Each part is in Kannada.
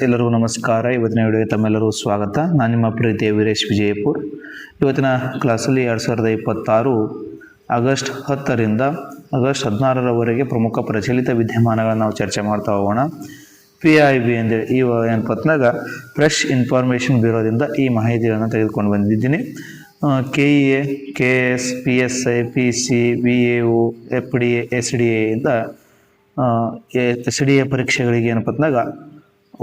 ಎಲ್ಲರಿಗೂ ನಮಸ್ಕಾರ. ಇವತ್ತಿನ ವಿಡಿಯೋಗೆ ತಮ್ಮೆಲ್ಲರಿಗೂ ಸ್ವಾಗತ. ನಾನು ನಿಮ್ಮ ಪ್ರೀತಿಯ ವೀರೇಶ್ ವಿಜಯಪುರ್. ಇವತ್ತಿನ ಕ್ಲಾಸಲ್ಲಿ 2026 ಆಗಸ್ಟ್ 10ರಿಂದ ಆಗಸ್ಟ್ 16ರವರೆಗೆ ಪ್ರಮುಖ ಪ್ರಚಲಿತ ವಿದ್ಯಮಾನಗಳನ್ನು ನಾವು ಚರ್ಚೆ ಮಾಡ್ತಾ ಹೋಗೋಣ. PIB ಅಂದರೆ ಈ ಪತ್ನಾಗ ಫ್ರೆಶ್ ಇನ್ಫಾರ್ಮೇಷನ್ ಬ್ಯೂರೋದಿಂದ ಈ ಮಾಹಿತಿಗಳನ್ನು ತೆಗೆದುಕೊಂಡು ಬಂದಿದ್ದೀನಿ. KEA, KS, PSI, PC, VAO, FDA, SDA ಇಂದ SDA ಪರೀಕ್ಷೆಗಳಿಗೆ ಏನಪ್ಪತ್ನಾಗ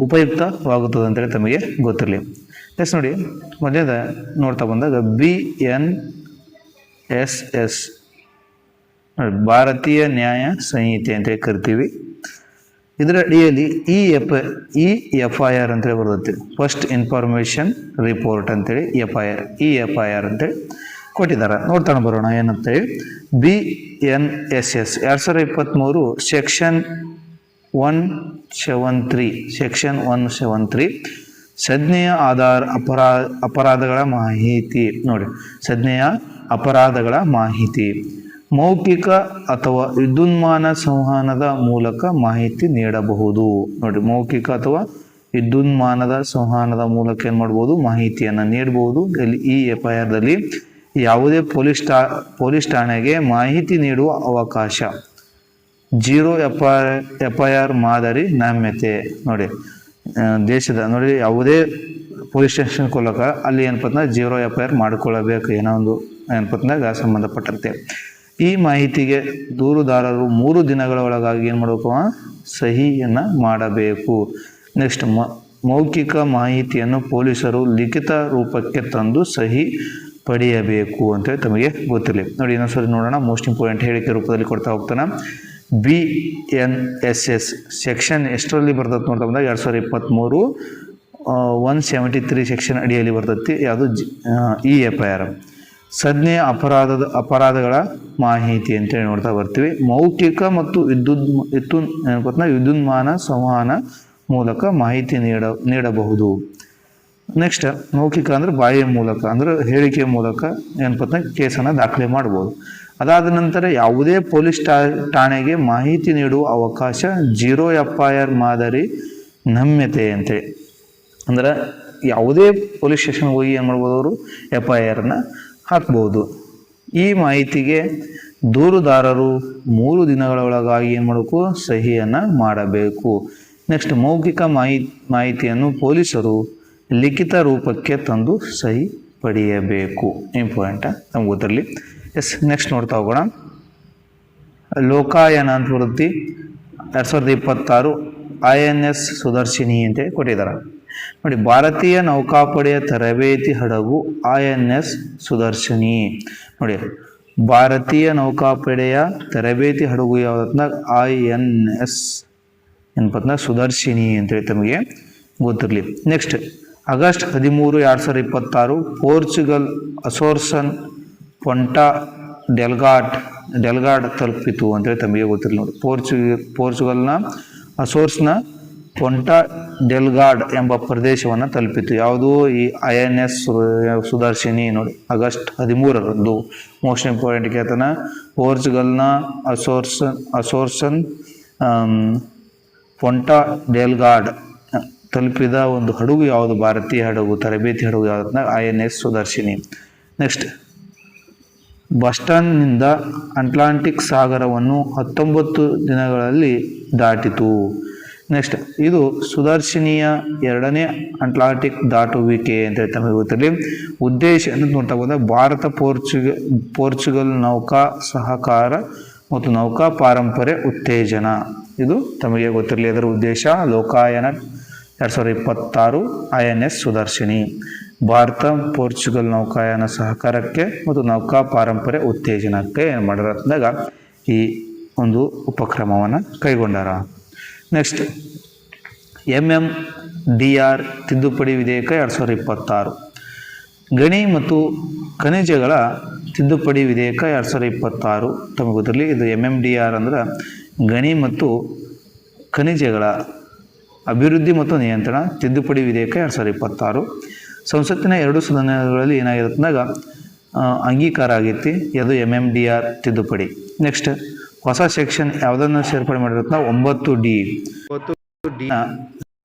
ಉಪಯುಕ್ತವಾಗುತ್ತದೆ ಅಂತೇಳಿ ತಮಗೆ ಗೊತ್ತಿರಲಿ. ನೆಕ್ಸ್ಟ್ ನೋಡಿ, ಮೊದಲೇದ ನೋಡ್ತಾ ಬಂದಾಗ BNSS ಭಾರತೀಯ ನ್ಯಾಯ ಸಂಹಿತೆ ಅಂತೇಳಿ ಕರಿತೀವಿ. ಇದರ ಅಡಿಯಲ್ಲಿ FIR ಅಂತೇಳಿ ಬರ್ತೈತಿ. ಫಸ್ಟ್ ಇನ್ಫಾರ್ಮೇಷನ್ ರಿಪೋರ್ಟ್ ಅಂತೇಳಿ FIR ಅಂತೇಳಿ ಕೊಟ್ಟಿದ್ದಾರೆ. ನೋಡ್ತಾನೆ ಬರೋಣ ಏನಂತೇಳಿ. BNSS 2023 ಸೆಕ್ಷನ್ 173 ಸಂಜ್ಞೆಯ ಅಪರಾಧಗಳ ಮಾಹಿತಿ. ನೋಡಿ, ಸಂಜ್ಞೆಯ ಅಪರಾಧಗಳ ಮಾಹಿತಿ ಮೌಖಿಕ ಅಥವಾ ವಿದ್ಯುನ್ಮಾನ ಸಂವಹನದ ಮೂಲಕ ಮಾಹಿತಿ ನೀಡಬಹುದು. ನೋಡಿ, ಮೌಖಿಕ ಅಥವಾ ವಿದ್ಯುನ್ಮಾನದ ಸಂವಹನದ ಮೂಲಕ ಏನು ಮಾಡ್ಬೋದು, ಮಾಹಿತಿಯನ್ನು ನೀಡಬಹುದು. ಇಲ್ಲಿ ಈ FIRದಲ್ಲಿ ಯಾವುದೇ ಪೊಲೀಸ್ ಠಾಣೆಗೆ ಮಾಹಿತಿ ನೀಡುವ ಅವಕಾಶ. 0 FIR ಮಾದರಿ ನಮ್ಯತೆ. ನೋಡಿ, ದೇಶದ ನೋಡಿ ಯಾವುದೇ ಪೊಲೀಸ್ ಸ್ಟೇಷನ್ ಕೊಲ್ಲಕ ಅಲ್ಲಿ ಏನಪ್ಪತ್ನ 0 FIR ಮಾಡಿಕೊಳ್ಳಬೇಕು, ಏನೋ ಒಂದು ಏನಪ್ಪತ್ನಾಗ ಸಂಬಂಧಪಟ್ಟಂತೆ. ಈ ಮಾಹಿತಿಗೆ ದೂರುದಾರರು 3 ದಿನಗಳ ಒಳಗಾಗಿ ಏನು ಮಾಡಬೇಕು, ಸಹಿಯನ್ನು ಮಾಡಬೇಕು. ನೆಕ್ಸ್ಟ್, ಮೌಖಿಕ ಮಾಹಿತಿಯನ್ನು ಪೊಲೀಸರು ಲಿಖಿತ ರೂಪಕ್ಕೆ ತಂದು ಸಹಿ ಪಡೆಯಬೇಕು ಅಂತೇಳಿ ತಮಗೆ ಗೊತ್ತಿರಲಿ. ನೋಡಿ, ಇನ್ನೊಂದ್ಸರಿ ನೋಡೋಣ. ಮೋಸ್ಟ್ ಇಂಪಾರ್ಟೆಂಟ್ ಹೇಳಿಕೆ ರೂಪದಲ್ಲಿ ಕೊಡ್ತಾ ಹೋಗ್ತಾನೆ. BNSS ಸೆಕ್ಷನ್ ಎಷ್ಟರಲ್ಲಿ ಬರ್ತದೆ ನೋಡ್ತಾ ಬಂದಾಗ 2023 173 ಸೆಕ್ಷನ್ ಅಡಿಯಲ್ಲಿ ಬರ್ತೈತಿ. ಯಾವುದು FIR ಸಂಜ್ಞೆಯ ಅಪರಾಧಗಳ ಮಾಹಿತಿ ಅಂತೇಳಿ ನೋಡ್ತಾ ಬರ್ತೀವಿ. ಮೌಖಿಕ ಮತ್ತು ವಿದ್ಯುನ್ಮಾನ ಸಂವಹನ ಮೂಲಕ ಮಾಹಿತಿ ನೀಡಬಹುದು. ನೆಕ್ಸ್ಟ್, ಮೌಖಿಕ ಅಂದ್ರೆ ಬಾಯಿಯ ಮೂಲಕ, ಅಂದ್ರೆ ಹೇಳಿಕೆಯ ಮೂಲಕ ಏನಪ್ಪತ್ತ ಕೇಸನ್ನು ದಾಖಲೆ ಮಾಡ್ಬೋದು. ಅದಾದ ನಂತರ ಯಾವುದೇ ಪೊಲೀಸ್ ಠಾಣೆಗೆ ಮಾಹಿತಿ ನೀಡುವ ಅವಕಾಶ 0 FIR ಮಾದರಿ ನಮ್ಯತೆ ಅಂತೇಳಿ. ಅಂದ್ರೆ ಯಾವುದೇ ಪೊಲೀಸ್ ಸ್ಟೇಷನ್ಗೆ ಹೋಗಿ ಏನು ಮಾಡ್ಬೋದು, ಅವರು FIRನ ಹಾಕ್ಬೋದು. ಈ ಮಾಹಿತಿಗೆ ದೂರುದಾರರು 3 ದಿನಗಳ ಒಳಗಾಗಿ ಏನು ಮಾಡಬೇಕು, ಸಹಿಯನ್ನು ಮಾಡಬೇಕು. ನೆಕ್ಸ್ಟ್, ಮೌಖಿಕ ಮಾಹಿತಿಯನ್ನು ಪೊಲೀಸರು ಲಿಖಿತ ರೂಪಕ್ಕೆ ತಂದು ಸಹಿ ಪಡೆಯಬೇಕು. ಇಂಪಾರ್ಟೆಂಟ್, ನಮ್ಗೆ ಗೊತ್ತಿರಲಿ. ನೆಕ್ಸ್ಟ್ ನೋಡ್ತಾ ಹೋಗೋಣ. ಲೋಕಾಯನ ಅಂತ ಬರುತ್ತೆ 2026 INS ಸುದರ್ಶಿನಿ ಅಂತ ಕೊಟ್ಟಿದ್ದಾರೆ. ನೋಡಿ, ಭಾರತೀಯ ನೌಕಾಪಡೆಯ ತರಬೇತಿ ಹಡಗು INS ಸುದರ್ಶಿನಿ. ನೋಡಿ, ಭಾರತೀಯ ನೌಕಾಪಡೆಯ ತರಬೇತಿ ಹಡಗು ಯಾವುದನ್ನ INS ಏನಪ್ಪತ್ನ ಸುದರ್ಶಿನಿ ಅಂತೇಳಿ ತಮಗೆ ಗೊತ್ತಿರಲಿ. ನೆಕ್ಸ್ಟ್, ಆಗಸ್ಟ್ 13, 2026 ಪೋರ್ಚುಗಲ್ ಅಸೋರ್ಸನ್ ಪೊಂಟಾ ಡೆಲ್ಗಾಡ್ ತಲುಪಿತು ಅಂತೇಳಿ ತಮಗೆ ಗೊತ್ತಿರಲಿ. ನೋಡಿ, ಪೋರ್ಚುಗಲ್ನ ಅಸೋರ್ಸ್ನ ಪೊಂಟಾ ಡೆಲ್ಗಾಡ್ ಎಂಬ ಪ್ರದೇಶವನ್ನು ತಲುಪಿತು. ಯಾವುದು ಈ INS ಸುದರ್ಶಿನಿ. ನೋಡಿ, ಆಗಸ್ಟ್ 13ರಂದು ಮೋಸ್ಟ್ ಇಂಪಾರ್ಟೆಂಟ್ ಕೇಳ್ತಾನೆ. ಪೋರ್ಚುಗಲ್ನ ಅಸೋರ್ಸನ್ ಪೊಂಟಾ ಡೆಲ್ಗಾಡ್ ತಲುಪಿದ ಒಂದು ಹಡಗು ಯಾವುದು, ಭಾರತೀಯ ಹಡಗು, ತರಬೇತಿ ಹಡಗು ಯಾವುದನ್ನ INS ಸುದರ್ಶಿನಿ. ನೆಕ್ಸ್ಟ್, ಬಸ್ಟನ್ನಿಂದ ಅಟ್ಲಾಂಟಿಕ್ ಸಾಗರವನ್ನು 19 ದಿನಗಳಲ್ಲಿ ದಾಟಿತು. ನೆಕ್ಸ್ಟ್, ಇದು ಸುದರ್ಶಿನಿಯ 2ನೇ ಅಟ್ಲಾಂಟಿಕ್ ದಾಟುವಿಕೆ ಅಂತ ತಮಗೆ ಗೊತ್ತಿರಲಿ. ಉದ್ದೇಶ ಅಂತ ನೋಡ್ತಾ ಹೋದಾಗ ಭಾರತ ಪೋರ್ಚುಗಲ್ ನೌಕಾ ಸಹಕಾರ ಮತ್ತು ನೌಕಾ ಪಾರಂಪರ್ಯ ಉತ್ತೇಜನ. ಇದು ತಮಗೆ ಗೊತ್ತಿರಲಿ. ಅದರ ಉದ್ದೇಶ ಲೋಕಾಯನ 2026 INS ಸುದರ್ಶಿನಿ ಭಾರತ ಪೋರ್ಚುಗಲ್ ನೌಕಾಯಾನ ಸಹಕಾರಕ್ಕೆ ಮತ್ತು ನೌಕಾ ಪಾರಂಪರ್ಯ ಉತ್ತೇಜನಕ್ಕೆ ಏನು ಮಾಡಿದಾಗ ಈ ಒಂದು ಉಪಕ್ರಮವನ್ನು ಕೈಗೊಂಡಾರ. ನೆಕ್ಸ್ಟ್, MMDR ತಿದ್ದುಪಡಿ ವಿಧೇಯಕ 2026 ಗಣಿ ಮತ್ತು ಖನಿಜಗಳ ತಿದ್ದುಪಡಿ ವಿಧೇಯಕ 2026 ತಮಗೆ ಗೊತ್ತಿರಲಿ. ಇದು MMDR ಅಂದ್ರೆ ಗಣಿ ಮತ್ತು ಖನಿಜಗಳ ಅಭಿವೃದ್ಧಿ ಮತ್ತು ನಿಯಂತ್ರಣ ತಿದ್ದುಪಡಿ ವಿಧೇಯಕ 2026 ಸಂಸತ್ತಿನ 2 ಸದನಗಳಲ್ಲಿ ಏನಾಗಿರುತ್ತಂದಾಗ ಅಂಗೀಕಾರ ಆಗೈತಿ. ಅದು MMDR ತಿದ್ದುಪಡಿ. ನೆಕ್ಸ್ಟ್, ಹೊಸ ಸೆಕ್ಷನ್ ಯಾವುದನ್ನು ಸೇರ್ಪಡೆ ಮಾಡಿರುತ್ತೆ ನಾವು 9D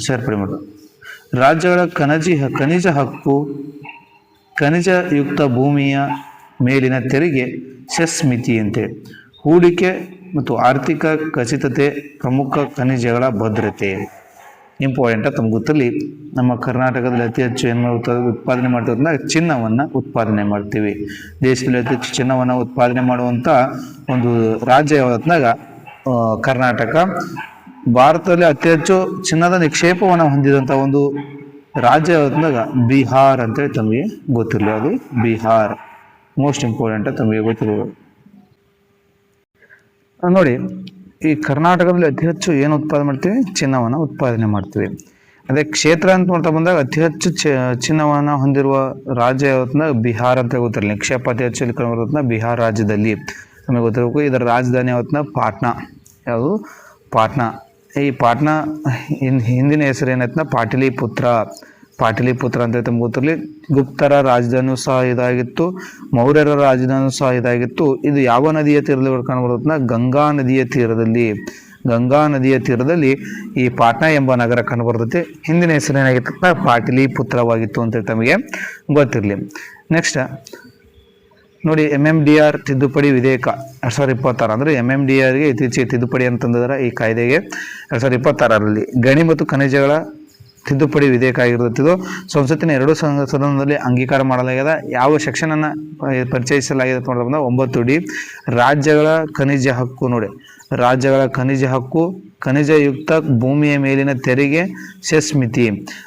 ಸೇರ್ಪಡೆ ಮಾಡೋದು. ರಾಜ್ಯಗಳ ಖನಿಜ ಹಕ್ಕು, ಖನಿಜಯುಕ್ತ ಭೂಮಿಯ ಮೇಲಿನ ತೆರಿಗೆ, ಸೆಸ್ ಮಿತಿ ಅಂತೇಳಿ. ಹೂಡಿಕೆ ಮತ್ತು ಆರ್ಥಿಕ ಖಚಿತತೆ, ಪ್ರಮುಖ ಖನಿಜಗಳ ಭದ್ರತೆ. ಇಂಪಾರ್ಟೆಂಟ್ ತಮ್ಗೆ ಗೊತ್ತಲ್ಲಿ ನಮ್ಮ ಕರ್ನಾಟಕದಲ್ಲಿ ಅತಿ ಹೆಚ್ಚು ಏನು ಉತ್ಪಾದನೆ ಮಾಡ್ತೀವಿ, ಚಿನ್ನವನ್ನು ಉತ್ಪಾದನೆ ಮಾಡ್ತೀವಿ. ದೇಶದಲ್ಲಿ ಅತಿ ಹೆಚ್ಚು ಚಿನ್ನವನ್ನು ಉತ್ಪಾದನೆ ಮಾಡುವಂಥ ಒಂದು ರಾಜ್ಯ ಯಾವತ್ನಾಗ ಕರ್ನಾಟಕ. ಭಾರತದಲ್ಲಿ ಅತಿ ಹೆಚ್ಚು ಚಿನ್ನದ ನಿಕ್ಷೇಪವನ್ನು ಹೊಂದಿದಂಥ ಒಂದು ರಾಜ್ಯ ಯಾವತ್ನಾಗ ಬಿಹಾರ್ ಅಂತೇಳಿ ತಮಗೆ ಗೊತ್ತಿರಲಿ. ಅದು ಬಿಹಾರ್. ಮೋಸ್ಟ್ ಇಂಪಾರ್ಟೆಂಟ್ ತಮಗೆ ಗೊತ್ತಿರೋದು ನೋಡಿ. ಈ ಕರ್ನಾಟಕದಲ್ಲಿ ಅತಿ ಹೆಚ್ಚು ಏನು ಉತ್ಪಾದನೆ ಮಾಡ್ತೀವಿ, ಚಿನ್ನವನ್ನು ಉತ್ಪಾದನೆ ಮಾಡ್ತೀವಿ. ಅದೇ ಕ್ಷೇತ್ರ ಅಂತ ನೋಡ್ತಾ ಬಂದಾಗ ಅತಿ ಹೆಚ್ಚು ಚಿನ್ನವನ್ನು ಹೊಂದಿರುವ ರಾಜ್ಯ ಯಾವತ್ನ ಬಿಹಾರ್ ಅಂತ ಗೊತ್ತಿರಲಿ. ನಿಕ್ಷೇಪ ಅತಿ ಹೆಚ್ಚು ಕಂಡುಬರೋದ್ನ ಬಿಹಾರ್ ರಾಜ್ಯದಲ್ಲಿ ನಮಗೆ ಗೊತ್ತಿರಬೇಕು. ಇದರ ರಾಜಧಾನಿ ಯಾವತ್ನ ಪಾಟ್ನಾ. ಯಾವುದು? ಪಾಟ್ನಾ. ಈ ಪಾಟ್ನಾ ಹಿಂದಿನ ಹೆಸರು ಏನಾಯ್ತನ ಪಾಟಲಿಪುತ್ರ ಅಂತ ತಮ್ಗೆ ಗೊತ್ತಿರಲಿ. ಗುಪ್ತರ ರಾಜಧಾನಿಯೂ ಸಹ ಇದಾಗಿತ್ತು, ಮೌರ್ಯರ ರಾಜಧಾನಿಯೂ ಸಹ ಇದಾಗಿತ್ತು. ಇದು ಯಾವ ನದಿಯ ತೀರದಲ್ಲಿ ಕಾಣಬರುತ್ತನ? ಗಂಗಾ ನದಿಯ ತೀರದಲ್ಲಿ ಈ ಪಾಟ್ನಾ ಎಂಬ ನಗರ ಕಂಡುಬರ್ತೈತಿ. ಹಿಂದಿನ ಹೆಸರು ಏನಾಗಿತ್ತು? ಪಾಟಲಿಪುತ್ರವಾಗಿತ್ತು ಅಂತೇಳಿ ತಮಗೆ ಗೊತ್ತಿರಲಿ. ನೆಕ್ಸ್ಟ್ ನೋಡಿ, MMDR ತಿದ್ದುಪಡಿ ವಿಧೇಯಕ 2026 ಅಂದರೆ MMDRಗೆ ಇತ್ತೀಚೆಗೆ ತಿದ್ದುಪಡಿ ಅಂತಂದಿದ್ದಾರೆ ಈ ಕಾಯ್ದೆಗೆ 2026ರಲ್ಲಿ. ಗಣಿ ಮತ್ತು ಖನಿಜಗಳ ತಿದ್ದುಪಡಿ ವಿಧೇಯಕ ಆಗಿರುತ್ತೆ. ಇದು ಸಂಸತ್ತಿನ 2 ಸದನದಲ್ಲಿ ಅಂಗೀಕಾರ ಮಾಡಲಾಗಿದೆ. ಯಾವ ಸೆಕ್ಷನ್ ಅನ್ನ ಪರಿಚಯಿಸಲಾಗಿದೆ ನೋಡೋದ್ರಿಂದ 9D ರಾಜ್ಯಗಳ ಖನಿಜ ಹಕ್ಕು. ನೋಡಿ, ರಾಜ್ಯಗಳ ಖನಿಜ ಹಕ್ಕು, ಖನಿಜಯುಕ್ತ ಭೂಮಿಯ ಮೇಲಿನ ತೆರಿಗೆ, ಸೆಸ್ ಮಿತಿ.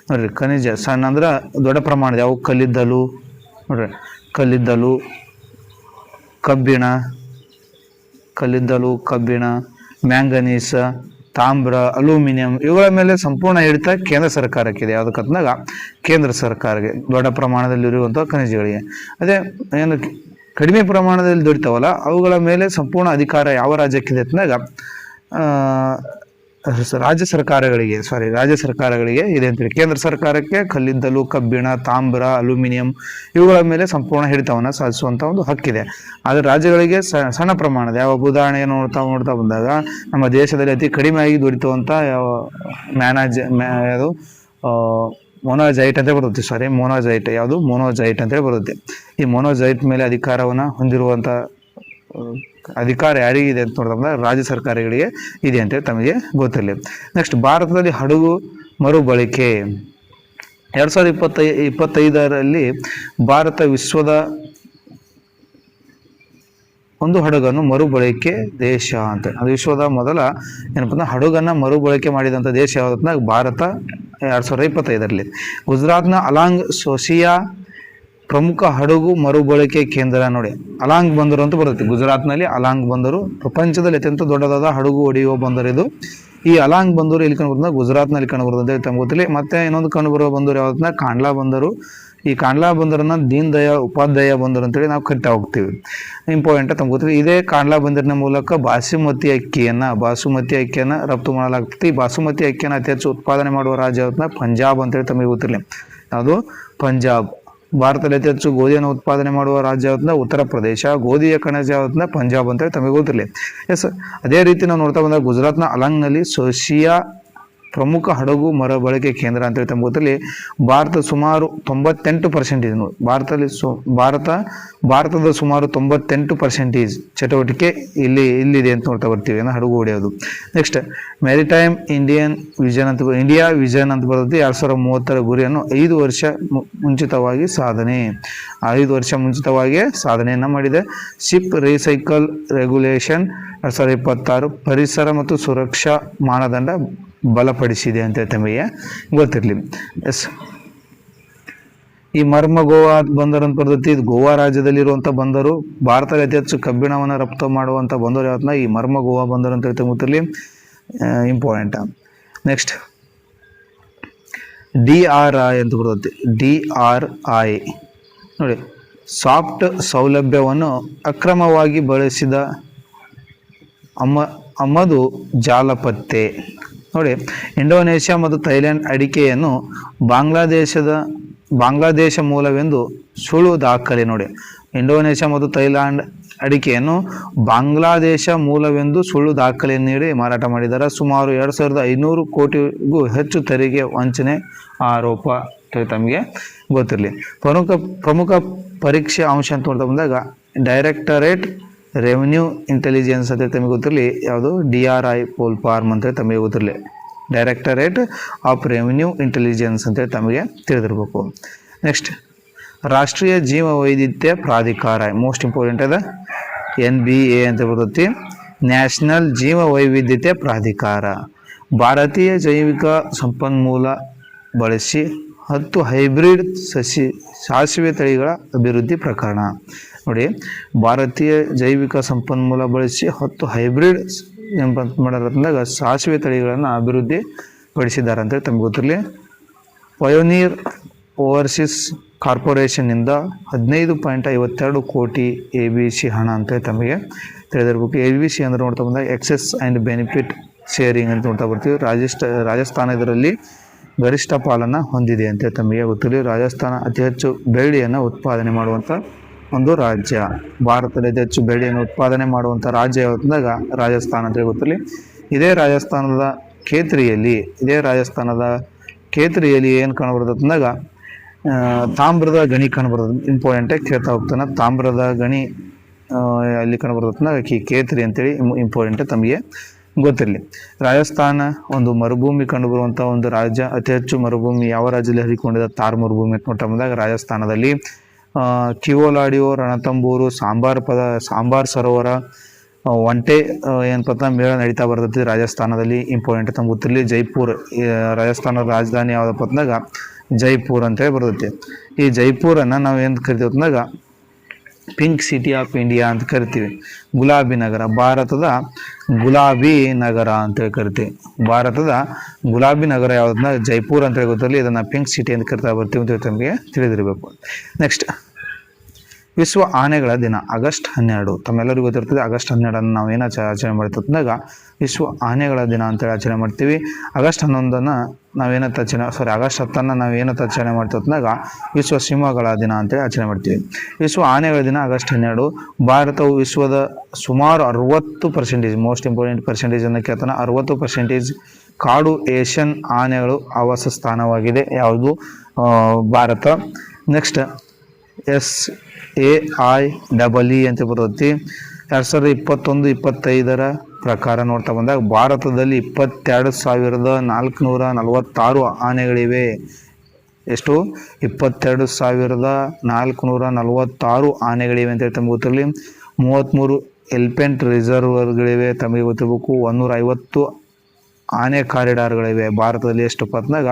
ನೋಡ್ರಿ, ಖನಿಜ ಸಣ್ಣ ಅಂದ್ರೆ ದೊಡ್ಡ ಪ್ರಮಾಣದ ಯಾವ? ಕಲ್ಲಿದ್ದಲು, ನೋಡ್ರಿ, ಕಲ್ಲಿದ್ದಲು, ಕಬ್ಬಿಣ, ಮ್ಯಾಂಗನೀಸ್, ತಾಮ್ರ, ಅಲ್ಯೂಮಿನಿಯಂ ಇವುಗಳ ಮೇಲೆ ಸಂಪೂರ್ಣ ಹಿಡಿತ ಕೇಂದ್ರ ಸರ್ಕಾರಕ್ಕಿದೆ. ಯಾವುದಕ್ಕಂದಾಗ ಕೇಂದ್ರ ಸರ್ಕಾರಕ್ಕೆ ದೊಡ್ಡ ಪ್ರಮಾಣದಲ್ಲಿ ಇರುವಂಥ ಖನಿಜಗಳಿಗೆ. ಅದೇ ಏನು ಕಡಿಮೆ ಪ್ರಮಾಣದಲ್ಲಿ ದೊರೀತಾವಲ್ಲ ಅವುಗಳ ಮೇಲೆ ಸಂಪೂರ್ಣ ಅಧಿಕಾರ ಯಾವ ರಾಜ್ಯಕ್ಕಿದೆ ಅಂತಂದಾಗ ರಾಜ್ಯ ಸರ್ಕಾರಗಳಿಗೆ ಇದೆ ಅಂತೇಳಿ. ಕೇಂದ್ರ ಸರ್ಕಾರಕ್ಕೆ ಕಲ್ಲಿದ್ದಲು, ಕಬ್ಬಿಣ, ತಾಮ್ರ, ಅಲ್ಯೂಮಿನಿಯಂ ಇವುಗಳ ಮೇಲೆ ಸಂಪೂರ್ಣ ಹಿಡಿತವನ್ನು ಸಾಧಿಸುವಂಥ ಒಂದು ಹಕ್ಕಿದೆ. ಆದರೆ ರಾಜ್ಯಗಳಿಗೆ ಸಣ್ಣ ಪ್ರಮಾಣದ ಯಾವ ಉದಾಹರಣೆ ನೋಡ್ತಾ ಬಂದಾಗ ನಮ್ಮ ದೇಶದಲ್ಲಿ ಅತಿ ಕಡಿಮೆಯಾಗಿ ದೊರೀತುವಂಥ ಯಾವ ಯಾವುದು ಮೊನೋಜೈಟ್ ಅಂತ ಬರುತ್ತೆ. ಮೊನೋಜೈಟ್ ಅಂತೇಳಿ ಬರುತ್ತೆ. ಈ ಮೊನೋಜೈಟ್ ಮೇಲೆ ಅಧಿಕಾರವನ್ನು ಹೊಂದಿರುವಂಥ ಅಧಿಕಾರ ಯಾರಿಗಿದೆ ಅಂತ ನೋಡಿದ್ರೆ ರಾಜ್ಯ ಸರ್ಕಾರಗಳಿಗೆ ಇದೆ ಅಂತೇಳಿ ತಮಗೆ ಗೊತ್ತಿರಲಿ. ನೆಕ್ಸ್ಟ್, ಭಾರತದಲ್ಲಿ ಹಡಗು ಮರುಬಳಕೆ 2025ರಲ್ಲಿ ಭಾರತ ವಿಶ್ವದ ಒಂದು ಹಡಗನ್ನು ಮರುಬಳಕೆ ದೇಶ ಅಂತ. ಅದು ವಿಶ್ವದ ಮೊದಲ ಏನಪ್ಪ ಹಡಗನ್ನು ಮರುಬಳಕೆ ಮಾಡಿದಂಥ ದೇಶ ಯಾವುದನ್ನ? ಭಾರತ 2025ರಲ್ಲಿ. ಗುಜರಾತ್ನ ಅಲಾಂಗ್ ಸೋಸಿಯಾ ಪ್ರಮುಖ ಹಡಗು ಮರುಬಳಕೆ ಕೇಂದ್ರ. ನೋಡಿ, ಅಲಾಂಗ್ ಬಂದರು ಅಂತ ಬರುತ್ತೆ. ಗುಜರಾತ್ನಲ್ಲಿ ಅಲಾಂಗ್ ಬಂದರು ಪ್ರಪಂಚದಲ್ಲಿ ಅತ್ಯಂತ ದೊಡ್ಡದಾದ ಹಡಗು ಹೊಡೆಯುವ ಬಂದರು ಇದು. ಈ ಅಲಾಂಗ್ ಬಂದರು ಎಲ್ಲಿ ಕಂಡುಬರ್ತದೆ? ಗುಜರಾತ್ನಲ್ಲಿ ಕಂಡುಬರುತ್ತೆ ಅಂತ ತಮ್ಗೆ ಗೊತ್ತಿಲ್ಲ. ಮತ್ತೆ ಇನ್ನೊಂದು ಕಂಡುಬರುವ ಬಂದರು ಯಾವ್ದನ್ನ? ಕಾಂಡ್ಲಾ ಬಂದರು. ಈ ಕಾಂಡ್ಲಾ ಬಂದರನ್ನ ದೀನ್ ದಯಾಳ್ ಉಪಾಧ್ಯಾಯ ಬಂದರು ಅಂತೇಳಿ ನಾವು ಕರಿತಾ ಹೋಗ್ತೀವಿ. ಇಂಪಾರ್ಟೆಂಟ್ ತಮ್ಗೆ ಗೊತ್ತಿಲ್ಲ. ಇದೇ ಕಾಂಡ್ಲಾ ಬಂದರಿನ ಮೂಲಕ ಬಾಸುಮತಿ ಅಕ್ಕಿಯನ್ನು ರಫ್ತು ಮಾಡಲಾಗ್ತದೆ. ಈ ಬಾಸುಮತಿ ಅಕ್ಕಿಯನ್ನು ಅತಿ ಹೆಚ್ಚು ಉತ್ಪಾದನೆ ಮಾಡುವ ರಾಜ್ಯ ಯಾವ್ದನ್ನ? ಪಂಜಾಬ್ ಅಂತೇಳಿ ತಮಗೆ ಗೊತ್ತಿರಲಿ. ಯಾವುದು? ಪಂಜಾಬ್. ಭಾರತದಲ್ಲಿ ಅತಿ ಹೆಚ್ಚು ಗೋಧಿಯನ್ನು ಉತ್ಪಾದನೆ ಮಾಡುವ ರಾಜ್ಯ ಯಾವ್ದನ್ನ? ಉತ್ತರ ಪ್ರದೇಶ. ಗೋಧಿಯ ಕಣಜ ಯಾವ್ದನ್ನ? ಪಂಜಾಬ್ ಅಂತೇಳಿ ತಮಗೆ ಗೊತ್ತಿರಲಿ. ಎಸ್, ಅದೇ ರೀತಿ ನಾವು ನೋಡ್ತಾ ಬಂದಾಗ ಗುಜರಾತ್ನ ಅಲಾಂಗ್ನಲ್ಲಿ ಸೋಸಿಯಾ ಪ್ರಮುಖ ಹಡಗು ಮರುಬಳಕೆ ಕೇಂದ್ರ ಅಂತೇಳಿ ತಮ್ಗೆ ಗೊತ್ತಿರಲಿ. ಭಾರತ ಸುಮಾರು 98% ಇದೆ ನೋಡಿ. ಭಾರತದ ಸುಮಾರು 98% ಚಟುವಟಿಕೆ ಇಲ್ಲಿದೆ ಅಂತ ನೋಡ್ತಾ ಬರ್ತೀವಿ, ಹಡಗು ಹೊಡೆಯೋದು. ನೆಕ್ಸ್ಟ್, ಮ್ಯಾರಿಟೈಮ್ ಇಂಡಿಯಾ ವಿಷನ್ ಅಂತ ಬರುತ್ತೆ. 2030ರ ಗುರಿಯನ್ನು 5 ವರ್ಷ ಮುಂಚಿತವಾಗಿ ಸಾಧನೆಯನ್ನು ಮಾಡಿದೆ. ಶಿಪ್ ರೀಸೈಕಲ್ ರೆಗ್ಯುಲೇಷನ್ 2026 ಪರಿಸರ ಮತ್ತು ಸುರಕ್ಷಾ ಮಾನದಂಡ ಬಲಪಡಿಸಿದೆ ಅಂತ ತಮಗೆ ಗೊತ್ತಿರಲಿ. ಎಸ್, ಈ ಮರ್ಮ ಗೋವಾ ಬಂದರು ಅಂತ ಬರ್ತೈತಿ. ಇದು ಗೋವಾ ರಾಜ್ಯದಲ್ಲಿರುವಂಥ ಬಂದರು. ಭಾರತದಲ್ಲಿ ಅತಿ ಹೆಚ್ಚು ಕಬ್ಬಿಣವನ್ನು ರಫ್ತು ಮಾಡುವಂಥ ಬಂದರು ಯಾವತ್ತನ್ನ? ಈ ಮರ್ಮ ಗೋವಾ ಬಂದರು ಅಂತ ಗೊತ್ತಿರಲಿ. ಇಂಪಾರ್ಟೆಂಟ್. ನೆಕ್ಸ್ಟ್, DRI ಅಂತ ಬರ್ತೈತಿ. DRI ನೋಡಿ, ಸಾಫ್ಟ್ ಸೌಲಭ್ಯವನ್ನು ಅಕ್ರಮವಾಗಿ ಬಳಸಿದ ಆಮದು ಜಾಲಪತ್ತೆ. ನೋಡಿ, ಇಂಡೋನೇಷ್ಯಾ ಮತ್ತು ಥೈಲ್ಯಾಂಡ್ ಅಡಿಕೆಯನ್ನು ಬಾಂಗ್ಲಾದೇಶ ಮೂಲವೆಂದು ಸುಳ್ಳು ದಾಖಲೆ. ನೋಡಿ, ಇಂಡೋನೇಷ್ಯಾ ಮತ್ತು ಥೈಲ್ಯಾಂಡ್ ಅಡಿಕೆಯನ್ನು ಬಾಂಗ್ಲಾದೇಶ ಮೂಲವೆಂದು ಸುಳ್ಳು ದಾಖಲೆಯನ್ನು ನೀಡಿ ಮಾರಾಟ ಮಾಡಿದ್ದಾರೆ. ಸುಮಾರು 2500 ಕೋಟಿಗೂ ಹೆಚ್ಚು ತೆರಿಗೆ ವಂಚನೆ ಆರೋಪ ತಮಗೆ ಗೊತ್ತಿರಲಿ. ಪ್ರಮುಖ ಪರೀಕ್ಷೆ ಅಂಶ ಅಂತ ನೋಡ್ತಾ ಬಂದಾಗ ಡೈರೆಕ್ಟರೇಟ್ ರೆವಿನ್ಯೂ ಇಂಟೆಲಿಜೆನ್ಸ್ ಅಂತ ತಮಗೆ ಗೊತ್ತಿರಲಿ. ಯಾವುದು DRI ಪೋಲ್ ಫಾರ್ಮ್ ಅಂತೇಳಿ ತಮಗೆ ಗೊತ್ತಿರಲಿ. ಡೈರೆಕ್ಟರೇಟ್ ಆಫ್ ರೆವಿನ್ಯೂ ಇಂಟೆಲಿಜೆನ್ಸ್ ಅಂತೇಳಿ ತಮಗೆ ತಿಳಿದಿರಬೇಕು. ನೆಕ್ಸ್ಟ್, ರಾಷ್ಟ್ರೀಯ ಜೀವ ವೈವಿಧ್ಯ ಪ್ರಾಧಿಕಾರ, ಮೋಸ್ಟ್ ಇಂಪಾರ್ಟೆಂಟ್ ಅದ NBA ಅಂತ ಬರುತ್ತೆ. ನ್ಯಾಷನಲ್ ಜೀವ ವೈವಿಧ್ಯತೆ ಪ್ರಾಧಿಕಾರ ಭಾರತೀಯ ಜೈವಿಕ ಸಂಪನ್ಮೂಲ ಬಳಸಿ 10 ಹೈಬ್ರಿಡ್ ಸಾಸಿವೆ ತಳಿಗಳ ಅಭಿವೃದ್ಧಿ ಪ್ರಕರಣ. ನೋಡಿ, ಭಾರತೀಯ ಜೈವಿಕ ಸಂಪನ್ಮೂಲ ಬಳಸಿ 10 ಹೈಬ್ರಿಡ್ ಮಾಡೋದ್ರಿಂದ ಸಾಸಿವೆ ತಳಿಗಳನ್ನು ಅಭಿವೃದ್ಧಿ ಪಡಿಸಿದ್ದಾರೆ ಅಂತೇಳಿ ತಮಗೆ ಗೊತ್ತಿರಲಿ. ಪಯೋನೀರ್ ಓವರ್ಸೀಸ್ ಕಾರ್ಪೊರೇಷನ್ನಿಂದ 15.52 ಕೋಟಿ ABC ಹಣ ಅಂತೇಳಿ ತಮಗೆ ತಿಳಿದಿರ್ಬೇಕು. ABC ಅಂದ್ರೆ ನೋಡ್ತಾ ಬಂದಾಗ ಎಕ್ಸೆಸ್ ಆ್ಯಂಡ್ ಬೆನಿಫಿಟ್ ಶೇರಿಂಗ್ ಅಂತ ನೋಡ್ತಾ ಬರ್ತೀವಿ. ರಾಜಸ್ಥಾನ ಇದರಲ್ಲಿ ಗರಿಷ್ಠ ಪಾಲನ್ನು ಹೊಂದಿದೆ ಅಂತೇಳಿ ತಮಗೆ ಗೊತ್ತಿರಲಿ. ರಾಜಸ್ಥಾನ ಅತಿ ಹೆಚ್ಚು ಬೆಳ್ಳಿಯನ್ನು ಉತ್ಪಾದನೆ ಮಾಡುವಂಥ ಒಂದು ರಾಜ್ಯ. ಭಾರತದಲ್ಲಿ ಅತಿ ಹೆಚ್ಚು ಬೆಳ್ಳಿಯನ್ನು ಉತ್ಪಾದನೆ ಮಾಡುವಂಥ ರಾಜ್ಯ ಯಾವತ್ತಂದಾಗ ರಾಜಸ್ಥಾನ ಅಂತೇಳಿ ಗೊತ್ತಿರಲಿ. ಇದೇ ರಾಜಸ್ಥಾನದ ಕೇತ್ರಿಯಲ್ಲಿ ಏನು ಕಾಣಬರ್ತದೆ ಅಂದಾಗ ತಾಮ್ರದ ಗಣಿ ಕಾಣಬರ್ತದೆ. ಇಂಪಾರ್ಟೆಂಟಾಗಿ ಕೇಳ್ತಾ ಹೋಗ್ತಾನೆ. ತಾಮ್ರದ ಗಣಿ ಅಲ್ಲಿ ಕಾಣಬರ್ತದೆ ಕೇತ್ರಿ ಅಂತೇಳಿ ಇಂಪಾರ್ಟೆಂಟ್ ತಮಗೆ ಗೊತ್ತಿರಲಿ. ರಾಜಸ್ಥಾನ ಒಂದು ಮರುಭೂಮಿ ಕಂಡುಬರುವಂಥ ಒಂದು ರಾಜ್ಯ. ಅತಿ ಹೆಚ್ಚು ಮರುಭೂಮಿ ಯಾವ ರಾಜ್ಯದಲ್ಲಿ ಹರಿಕೊಂಡಿದೆ? ಥಾರ್ ಮರುಭೂಮಿ ಅಂತ ನೋಡ್ತಾ ಬಂದಾಗ ರಾಜಸ್ಥಾನದಲ್ಲಿ ಕಿವೋಲಾಡಿಯೋ, ರಣತಂಬೂರು, ಸಾಂಬಾರ್ ಸರೋವರ, ಒಂಟೆ ಏನಪ್ಪ ಮೇಳ ನಡೀತಾ ಬರ್ತೈತಿ ರಾಜಸ್ಥಾನದಲ್ಲಿ. ಇಂಪಾರ್ಟೆಂಟ್ ತಮ್ಗೆ ಗೊತ್ತಿರಲಿ. ಜೈಪುರ್, ರಾಜಸ್ಥಾನದ ರಾಜಧಾನಿ ಯಾವುದಪ್ಪ ಅಂದಾಗ ಜೈಪುರ್ ಅಂತೇಳಿ ಬರ್ತೈತಿ. ಈ ಜೈಪುರನ್ನು ನಾವು ಏನು ಕರಿತೀವಿ ಅಂದಾಗ ಪಿಂಕ್ ಸಿಟಿ ಆಫ್ ಇಂಡಿಯಾ ಅಂತ ಕರಿತೀವಿ. ಗುಲಾಬಿ ನಗರ, ಭಾರತದ ಗುಲಾಬಿ ನಗರ ಅಂತೇಳಿ ಕರಿತೀವಿ. ಭಾರತದ ಗುಲಾಬಿ ನಗರ ಯಾವುದನ್ನ ಜೈಪುರ್ ಅಂತೇಳಿ ಗೊತ್ತಿರಲಿ. ಇದನ್ನು ಪಿಂಕ್ ಸಿಟಿ ಅಂತ ಕರಿತಾ ಬರ್ತೀವಿ ಅಂತ ತಮಗೆ ತಿಳಿದಿರಬೇಕು. ನೆಕ್ಸ್ಟ್, ವಿಶ್ವ ಆನೆಗಳ ದಿನ ಆಗಸ್ಟ್ 12. ತಮ್ಮೆಲ್ಲರಿಗೂ ಗೊತ್ತಿರ್ತದೆ. ಆಗಸ್ಟ್ 12 ನಾವು ಏನು ಆಚರಣೆ ಮಾಡ್ತೀವಿ ಅಂದಾಗ ವಿಶ್ವ ಆನೆಗಳ ದಿನ ಅಂತೇಳಿ ಆಚರಣೆ ಮಾಡ್ತೀವಿ. ಆಗಸ್ಟ್ 11 ನಾವೇನಂತ ಆಗಸ್ಟ್ 10 ನಾವು ಏನಂತ ಆಚರಣೆ ಮಾಡ್ತೀವಿ ಅಂದಾಗ ವಿಶ್ವ ಸಿಂಹಗಳ ದಿನ ಅಂತೇಳಿ ಆಚರಣೆ ಮಾಡ್ತೀವಿ. ವಿಶ್ವ ಆನೆಗಳ ದಿನ ಆಗಸ್ಟ್ 12. ಭಾರತವು ವಿಶ್ವದ ಸುಮಾರು 60%, ಮೋಸ್ಟ್ ಇಂಪಾರ್ಟೆಂಟ್ ಪರ್ಸೆಂಟೇಜ್ ಅನ್ನು ಕೇಳ್ತಾನೆ, 60% ಕಾಡು ಏಷ್ಯನ್ ಆನೆಗಳು ಆವಾಸ ಸ್ಥಾನವಾಗಿದೆ. ಯಾವುದು? ಭಾರತ. ನೆಕ್ಸ್ಟ್, SAIEE ಅಂತ ಬರುತ್ತೆ. 2021-25 ಪ್ರಕಾರ ನೋಡ್ತಾ ಬಂದಾಗ ಭಾರತದಲ್ಲಿ 22,446 ಆನೆಗಳಿವೆ. ಎಷ್ಟು? 22,446 ಆನೆಗಳಿವೆ ಅಂತೇಳಿ ತಮಗೆ ಗೊತ್ತಿರಲಿ. 33 ಎಲಿಫೆಂಟ್ ರಿಸರ್ವರ್ಗಳಿವೆ ತಮಗೆ ಗೊತ್ತಿರಬೇಕು. 150 ಆನೆ ಕಾರಿಡಾರ್ಗಳಿವೆ ಭಾರತದಲ್ಲಿ. ಎಷ್ಟು ಪತ್ನಾಗ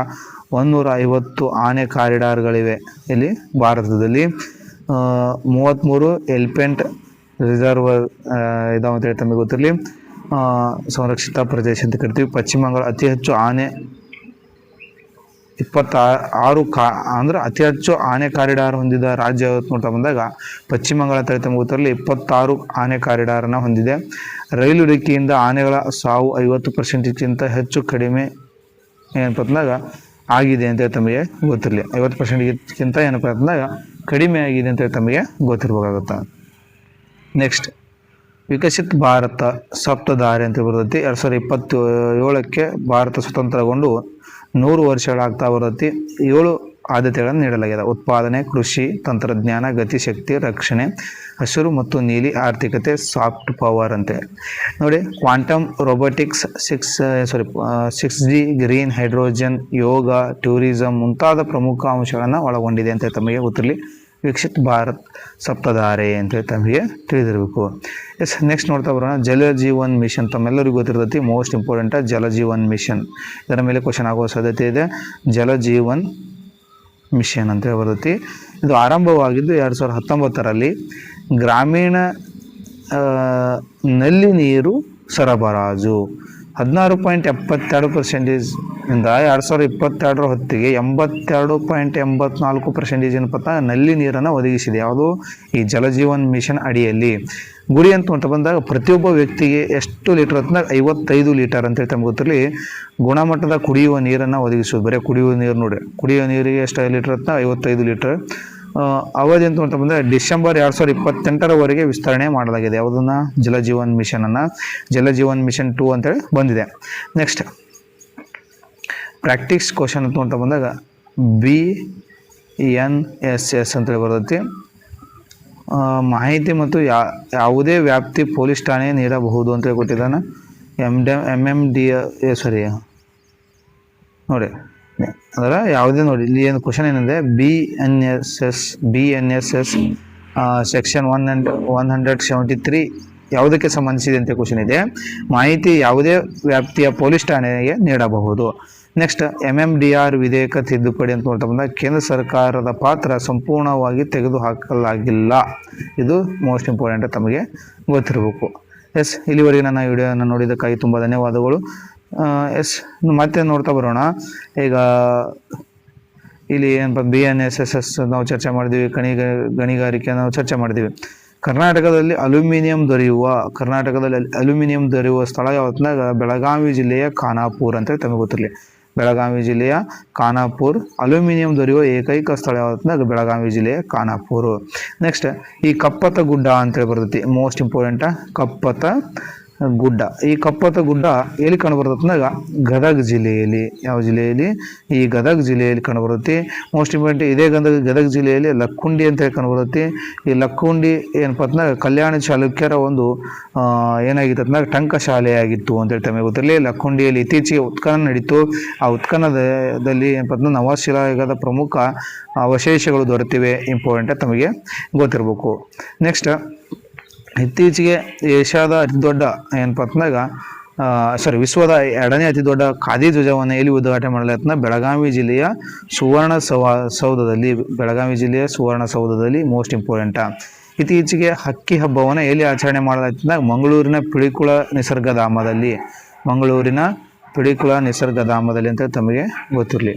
150 ಆನೆ ಕಾರಿಡಾರ್ಗಳಿವೆ ಇಲ್ಲಿ ಭಾರತದಲ್ಲಿ. 33 ಎಲಿಫೆಂಟ್ ರಿಸರ್ವರ್ ಇದಾವೆ ಅಂತೇಳಿ ತಮಗೆ ಗೊತ್ತಿರಲಿ. ಸಂರಕ್ಷಿತ ಪ್ರದೇಶ ಅಂತ ಕರಿತೀವಿ. ಪಶ್ಚಿಮ ಬಂಗಾಳ ಅತಿ ಹೆಚ್ಚು ಆನೆ 26 ಅಂದ್ರೆ ಅತಿ ಹೆಚ್ಚು ಆನೆ ಕಾರಿಡಾರ್ ಹೊಂದಿದ ರಾಜ್ಯ ನೋಡ್ತಾ ಬಂದಾಗ ಪಶ್ಚಿಮ ಬಂಗಾಳ ಅಂತೇಳಿ ತಮಗೆ ಗೊತ್ತಿರಲಿ. 26 ಆನೆ ಕಾರಿಡಾರನ್ನು ಹೊಂದಿದೆ. ರೈಲು ಡಿಕ್ಕಿಯಿಂದ ಆನೆಗಳ ಸಾವು 50%ಕ್ಕಿಂತ ಹೆಚ್ಚು ಕಡಿಮೆ ಏನಪ್ಪ ಅಂದಾಗ ಆಗಿದೆ ಅಂತೇಳಿ ತಮಗೆ ಗೊತ್ತಿರಲಿ. 50%ಕ್ಕಿಂತ ಏನಪ್ಪ ಅಂದಾಗ ಕಡಿಮೆ ಆಗಿದೆ ಅಂತೇಳಿ ತಮಗೆ ಗೊತ್ತಿರಬೇಕಾಗುತ್ತೆ. ನೆಕ್ಸ್ಟ್, ವಿಕಸಿತ ಭಾರತ ಸಪ್ತಧಾರೆ ಅಂತ ಬರ್ತೈತಿ. 2027ಕ್ಕೆ ಭಾರತ ಸ್ವತಂತ್ರಗೊಂಡು 100 ವರ್ಷಗಳಾಗ್ತಾ ಬರ್ತೈತಿ. 7 ಆದ್ಯತೆಗಳನ್ನು ನೀಡಲಾಗಿದೆ. ಉತ್ಪಾದನೆ, ಕೃಷಿ, ತಂತ್ರಜ್ಞಾನ, ಗತಿಶಕ್ತಿ, ರಕ್ಷಣೆ, ಹಸಿರು ಮತ್ತು ನೀಲಿ ಆರ್ಥಿಕತೆ, ಸಾಫ್ಟ್ ಪವರ್ ಅಂತೇಳಿ ನೋಡಿ. Quantum robotics, 6G, green hydrogen, yoga, tourism ಮುಂತಾದ ಪ್ರಮುಖ ಅಂಶಗಳನ್ನು ಒಳಗೊಂಡಿದೆ ಅಂತ ತಮಗೆ ಗೊತ್ತಿರಲಿ. ವಿಕಸಿತ ಭಾರತ್ ಸಪ್ತಧಾರೆ ಅಂತೇಳಿ ತಮಗೆ ತಿಳಿದಿರಬೇಕು. ನೆಕ್ಸ್ಟ್ ನೋಡ್ತಾ ಬರೋಣ, ಜಲ ಜೀವನ್ ಮಿಷನ್. ತಮ್ಮೆಲ್ಲರಿಗೂ ಗೊತ್ತಿರ್ತೈತಿ. ಮೋಸ್ಟ್ ಇಂಪಾರ್ಟೆಂಟ್ ಜಲ ಜೀವನ್ ಮಿಷನ್. ಇದರ ಮೇಲೆ ಕ್ವಶನ್ ಆಗುವ ಸಾಧ್ಯತೆ ಇದೆ. ಜಲ ಜೀವನ್ ಮಿಷನ್ ಅಂತೇಳಿ ಬರ್ತೈತಿ. ಇದು ಆರಂಭವಾಗಿದ್ದು 2019ರಲ್ಲಿ ಗ್ರಾಮೀಣ ನಲ್ಲಿ ನೀರು ಸರಬರಾಜು 16.72% ಇಂದ 2022 ಹೊತ್ತಿಗೆ 82.84% ಏನಪ್ಪ ನಲ್ಲಿ ನೀರನ್ನು ಒದಗಿಸಿದೆ. ಯಾವುದು? ಈ ಜಲಜೀವನ್ ಮಿಷನ್ ಅಡಿಯಲ್ಲಿ. ಗುರಿ ಅಂತ ಅಂತ ಬಂದಾಗ ಪ್ರತಿಯೊಬ್ಬ ವ್ಯಕ್ತಿಗೆ ಎಷ್ಟು ಲೀಟರ್ ಅಂತಂದಾಗ 55 ಲೀಟರ್ ಅಂತೇಳಿ ತಮ್ಗೆ ಗೊತ್ತಿರಲಿ. ಗುಣಮಟ್ಟದ ಕುಡಿಯುವ ನೀರನ್ನು ಒದಗಿಸೋದು. ಬರೀ ಕುಡಿಯುವ ನೀರು ನೋಡಿ, ಕುಡಿಯುವ ನೀರಿಗೆ ಎಷ್ಟು ಲೀಟರ್ ಅಂತ 55 ಲೀಟರ್. ಅವಧಿ ಅಂತ ಬಂದರೆ ಡಿಸೆಂಬರ್ 2028ರವರೆಗೆ ವಿಸ್ತರಣೆ ಮಾಡಲಾಗಿದೆ. ಯಾವುದನ್ನು? ಜಲಜೀವನ್ ಮಿಷನನ್ನು. ಜಲಜೀವನ್ ಮಿಷನ್ 2 ಅಂತೇಳಿ ಬಂದಿದೆ. ನೆಕ್ಸ್ಟ್ ಪ್ರಾಕ್ಟಿಕ್ಸ್ ಕ್ವಶನ್ ಅಂತ ಬಂದಾಗ BNSS ಅಂತೇಳಿ ಬರ್ತೈತಿ. ಮಾಹಿತಿ ಮತ್ತು ಯಾವುದೇ ವ್ಯಾಪ್ತಿ ಪೊಲೀಸ್ ಠಾಣೆ ನೀಡಬಹುದು ಅಂತೇಳಿ ಕೊಟ್ಟಿದ್ದಾನೆ. MMDA ನೋಡಿ ಅದರ ಯಾವುದೇ ನೋಡಿ ಇಲ್ಲಿ ಏನು ಕ್ವಶನ್ ಏನಿದೆ BNSS ಸೆಕ್ಷನ್ 173 ಯಾವುದಕ್ಕೆ ಸಂಬಂಧಿಸಿದೆ ಅಂತ ಕ್ವಶನ್ ಇದೆ. ಮಾಹಿತಿ ಯಾವುದೇ ವ್ಯಾಪ್ತಿಯ ಪೊಲೀಸ್ ಠಾಣೆಗೆ ನೀಡಬಹುದು. ನೆಕ್ಸ್ಟ್ MMDR ವಿಧೇಯಕ ತಿದ್ದುಪಡಿ ಅಂತ ಬಂದಾಗ ಕೇಂದ್ರ ಸರ್ಕಾರದ ಪಾತ್ರ ಸಂಪೂರ್ಣವಾಗಿ ತೆಗೆದುಹಾಕಲಾಗಿಲ್ಲ. ಇದು ಮೋಸ್ಟ್ ಇಂಪಾರ್ಟೆಂಟ್, ತಮಗೆ ಗೊತ್ತಿರಬೇಕು. ಎಸ್, ಇಲ್ಲಿವರೆಗೆ ನನ್ನ ವಿಡಿಯೋನ ನೋಡಿದ್ದಕ್ಕಾಗಿ ತುಂಬ ಧನ್ಯವಾದಗಳು. ಎಸ್, ಮತ್ತೆ ನೋಡ್ತಾ ಬರೋಣ. ಈಗ ಇಲ್ಲಿ ಏನಪ್ಪ BNSS ನಾವು ಚರ್ಚೆ ಮಾಡಿದ್ದೀವಿ, ಗಣಿಗಾರಿಕೆ ನಾವು ಚರ್ಚೆ ಮಾಡಿದ್ದೀವಿ. ಕರ್ನಾಟಕದಲ್ಲಿ ಅಲ್ಯೂಮಿನಿಯಂ ದೊರೆಯುವ ಸ್ಥಳ ಯಾವತ್ತಿನಾಗ ಬೆಳಗಾವಿ ಜಿಲ್ಲೆಯ ಖಾನಾಪುರ ಅಂತ ತಮಗೆ ಗೊತ್ತಿರಲಿ. ಬೆಳಗಾವಿ ಜಿಲ್ಲೆಯ ಖಾನಾಪುರ ಅಲ್ಯೂಮಿನಿಯಂ ದೊರೆಯುವ ಏಕೈಕ ಸ್ಥಳ ಯಾವತ್ತಿನಾಗ ಬೆಳಗಾವಿ ಜಿಲ್ಲೆಯ ಖಾನಾಪುರ. ನೆಕ್ಸ್ಟ್ ಈ ಕಪ್ಪತ್ತ ಗುಡ್ಡ ಅಂತೇಳಿ ಬರ್ತೈತಿ, ಮೋಸ್ಟ್ ಇಂಪಾರ್ಟೆಂಟ್. ಕಪ್ಪತ್ತ ಗುಡ್ಡ, ಈ ಕಪ್ಪತ್ತ ಗುಡ್ಡ ಎಲ್ಲಿ ಕಂಡುಬರ್ತೈತಿನಾಗ ಗದಗ ಜಿಲ್ಲೆಯಲ್ಲಿ. ಯಾವ ಜಿಲ್ಲೆಯಲ್ಲಿ? ಈ ಗದಗ ಜಿಲ್ಲೆಯಲ್ಲಿ ಕಂಡುಬರುತ್ತೆ. ಮೋಸ್ಟ್ ಇಂಪಾರ್ಟೆಂಟ್ ಇದೇ ಗದಗ ಜಿಲ್ಲೆಯಲ್ಲಿ ಲಕ್ಕುಂಡಿ ಅಂತ ಹೇಳಿ ಕಂಡುಬರುತ್ತೆ. ಈ ಲಕ್ಕುಂಡಿ ಏನಪ್ಪ ಅಂತಂದಾಗ ಕಲ್ಯಾಣ ಚಾಲುಕ್ಯರ ಒಂದು ಏನಾಗಿತ್ತು ಅಂತಂದಾಗ ಟಂಕಶಾಲೆಯಾಗಿತ್ತು ಅಂತೇಳಿ ತಮಗೆ ಗೊತ್ತಿರಲಿ. ಲಕ್ಕುಂಡಿಯಲ್ಲಿ ಇತ್ತೀಚೆಗೆ ಉತ್ಖನನ ನಡೀತು. ಆ ಉತ್ಖನನದಲ್ಲಿ ಏನಪ್ಪ ಅಂತಂದ್ರೆ ನವಶಿಲಾಯುಗದ ಪ್ರಮುಖ ಅವಶೇಷಗಳು ದೊರೆತಿವೆ. ಇಂಪಾರ್ಟೆಂಟ್, ತಮಗೆ ಗೊತ್ತಿರಬೇಕು. ನೆಕ್ಸ್ಟ್ ಇತ್ತೀಚೆಗೆ ಏಷ್ಯಾದ ಅತಿದೊಡ್ಡ ಏನಪ್ಪ ಅಂತಂದಾಗ ವಿಶ್ವದ 2ನೇ ಅತಿ ದೊಡ್ಡ ಖಾದಿ ಧ್ವಜವನ್ನು ಎಲ್ಲಿ ಉದ್ಘಾಟನೆ ಮಾಡಲಾಯ್ತಂದ್ರೆ ಬೆಳಗಾವಿ ಜಿಲ್ಲೆಯ ಸುವರ್ಣಸೌಧದಲ್ಲಿ. Most important. ಇತ್ತೀಚೆಗೆ ಹಕ್ಕಿ ಹಬ್ಬವನ್ನು ಎಲ್ಲಿ ಆಚರಣೆ ಮಾಡಲಾಯ್ತಂದ್ರೆ ಮಂಗಳೂರಿನ ಪಿಳಿಕುಳ ನಿಸರ್ಗಧಾಮದಲ್ಲಿ ಅಂತ ತಮಗೆ ಗೊತ್ತಿರಲಿ.